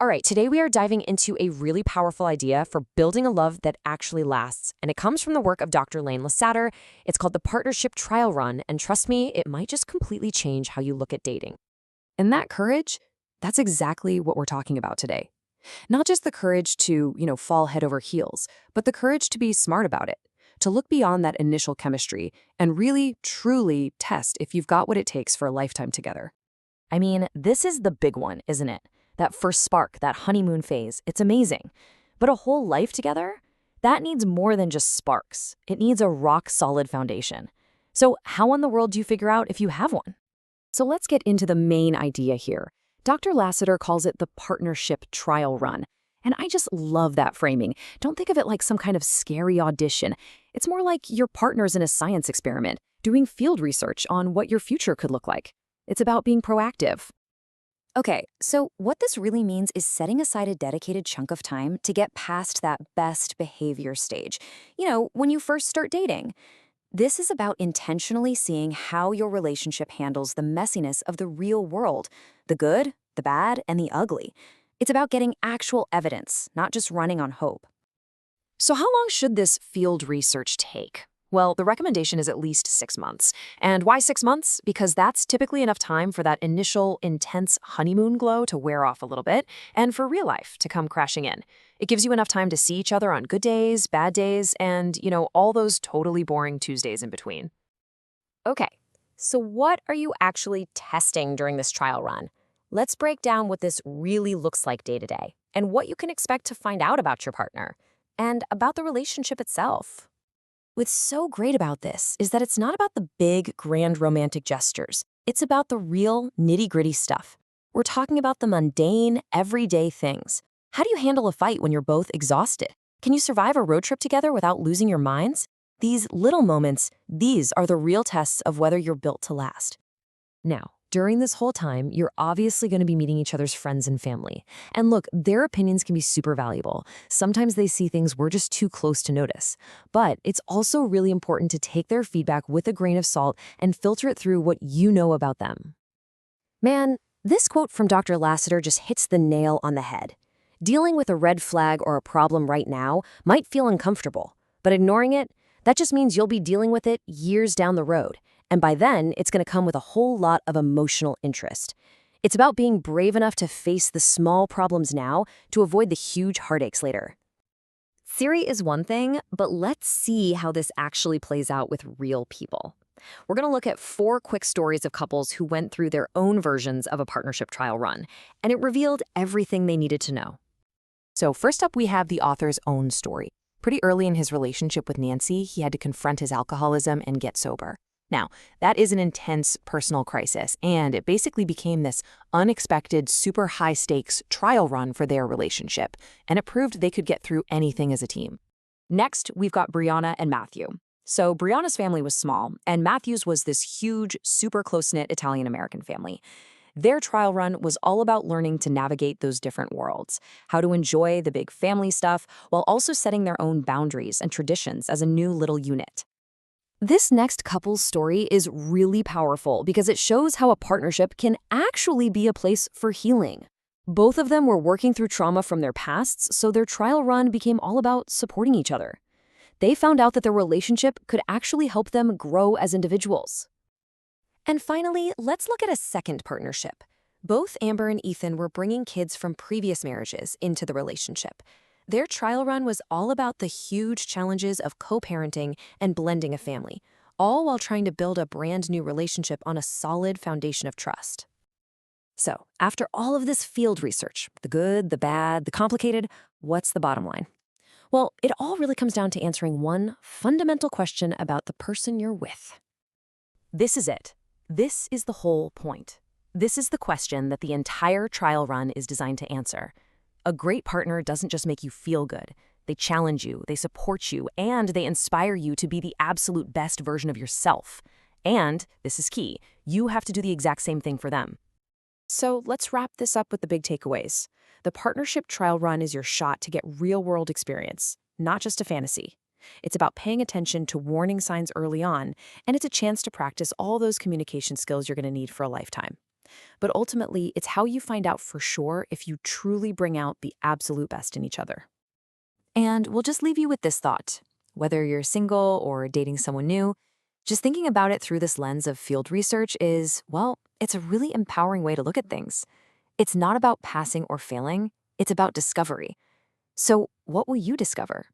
All right, today we are diving into a really powerful idea for building a love that actually lasts, and it comes from the work of Dr. Lasater. It's called the Partnership Trial Run, and trust me, it might just completely change how you look at dating. And that courage, that's exactly what we're talking about today. Not just the courage to, fall head over heels, but the courage to be smart about it, to look beyond that initial chemistry and really, truly test if you've got what it takes for a lifetime together. I mean, this is the big one, isn't it? That first spark, that honeymoon phase, it's amazing. But a whole life together? That needs more than just sparks. It needs a rock-solid foundation. So how in the world do you figure out if you have one? So let's get into the main idea here. Dr. Lasater calls it the partnership trial run. And I just love that framing. Don't think of it like some kind of scary audition. It's more like your partner's in a science experiment, doing field research on what your future could look like. It's about being proactive. Okay, so what this really means is setting aside a dedicated chunk of time to get past that best behavior stage. When you first start dating. This is about intentionally seeing how your relationship handles the messiness of the real world, the good, the bad, and the ugly. It's about getting actual evidence, not just running on hope. So how long should this field research take? Well, the recommendation is at least 6 months. And why 6 months? Because that's typically enough time for that initial intense honeymoon glow to wear off a little bit and for real life to come crashing in. It gives you enough time to see each other on good days, bad days, and, all those totally boring Tuesdays in between. Okay, so what are you actually testing during this trial run? Let's break down what this really looks like day to day and what you can expect to find out about your partner and about the relationship itself. What's so great about this is that it's not about the big, grand romantic gestures. It's about the real, nitty-gritty stuff. We're talking about the mundane, everyday things. How do you handle a fight when you're both exhausted? Can you survive a road trip together without losing your minds? These little moments, these are the real tests of whether you're built to last. Now, during this whole time, you're obviously going to be meeting each other's friends and family. And look, their opinions can be super valuable. Sometimes they see things we're just too close to notice. But it's also really important to take their feedback with a grain of salt and filter it through what you know about them. Man, this quote from Dr. Lasater just hits the nail on the head. Dealing with a red flag or a problem right now might feel uncomfortable, but ignoring it, that just means you'll be dealing with it years down the road. And by then, it's going to come with a whole lot of emotional interest. It's about being brave enough to face the small problems now to avoid the huge heartaches later. Theory is one thing, but let's see how this actually plays out with real people. We're going to look at 4 quick stories of couples who went through their own versions of a partnership trial run, and it revealed everything they needed to know. So first up, we have the author's own story. Pretty early in his relationship with Nancy, he had to confront his alcoholism and get sober. Now, that is an intense personal crisis, and it basically became this unexpected, super high-stakes trial run for their relationship, and it proved they could get through anything as a team. Next, we've got Brianna and Matthew. So Brianna's family was small, and Matthew's was this huge, super close-knit Italian-American family. Their trial run was all about learning to navigate those different worlds, how to enjoy the big family stuff while also setting their own boundaries and traditions as a new little unit. This next couple's story is really powerful because it shows how a partnership can actually be a place for healing. Both of them were working through trauma from their pasts, so their trial run became all about supporting each other. They found out that their relationship could actually help them grow as individuals. And finally, let's look at a second partnership. Both Amber and Ethan were bringing kids from previous marriages into the relationship. Their trial run was all about the huge challenges of co-parenting and blending a family, all while trying to build a brand new relationship on a solid foundation of trust. So, after all of this field research, the good, the bad, the complicated, what's the bottom line? Well, it all really comes down to answering one fundamental question about the person you're with. This is it. This is the whole point. This is the question that the entire trial run is designed to answer. A great partner doesn't just make you feel good. They challenge you, they support you, and they inspire you to be the absolute best version of yourself. And, this is key, you have to do the exact same thing for them. So let's wrap this up with the big takeaways. The partnership trial run is your shot to get real-world experience, not just a fantasy. It's about paying attention to warning signs early on, and it's a chance to practice all those communication skills you're going to need for a lifetime. but ultimately, it's how you find out for sure if you truly bring out the absolute best in each other. And we'll just leave you with this thought. Whether you're single or dating someone new, just thinking about it through this lens of field research is, well, it's a really empowering way to look at things. It's not about passing or failing, it's about discovery. So, what will you discover?